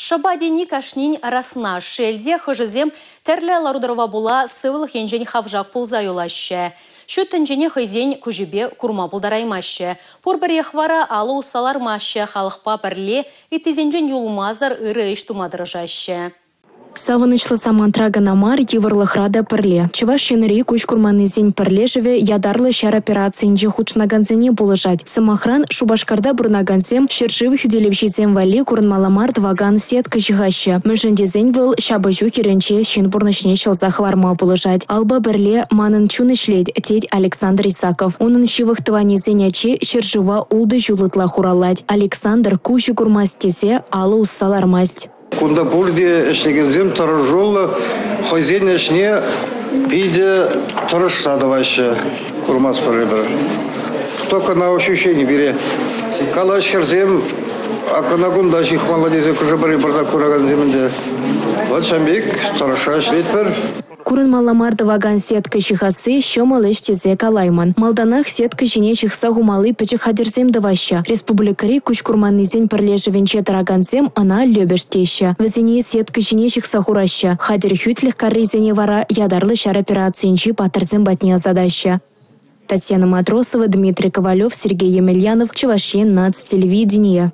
Шабадини кашнин арасына шелде хыжызем тәрлі ларударова була сывыл хенжен хавжак пулза юлашы. Шөттінжене хызен күжібе курма булдараймашы. Порбір ехвара алы усалармашы халықпа бірле итізенжен юлмазар ыры иштумадырыжашы. Савынычлы самантрага намар еврлых рада пірле. Чевашенри куч курманызен пірле живе ядарлы шар операциинже хучнаганзене булыжать. Самохран Шубашкарда бурнаганзем шершивы хюделевшизем вали курнмаламар дваган сетка жигаще. Мыжындезен был шабажу херенче шин бурнышне чылза хварма булыжать. Алба бірле манын чунышледь теть Александр Исаков. Унын шивых тванезеняче шершива улды жулытла хуралать. Александр кучу курмастезе алы уссалармасть. Кунда бульде эшлегензем таржолы хозяин эшне биде тарыш садываще курмас поребер. Только на ощущение бере. Калаш херзем аканагунда чих молодезе кужабари барда кураганземде. Вот шамбек тарыша эшлетпер. Курын маламар дваган сетка чихасы щомал эштезе калайман. Малданах сетка жіне чихса гумалы печек хадерзем даваща. Республикари куч курманнызен пірлежевенче тараганзем ана любештеща. Везене сетка жіне чихса хураща. Хадер хютлих карризене вара ядарлы шар операциинчи патырзем батне задаща. Татьяна Матросова, Дмитрий Ковалев, Сергей Емельянов, Чевашен, Нацтелевидение.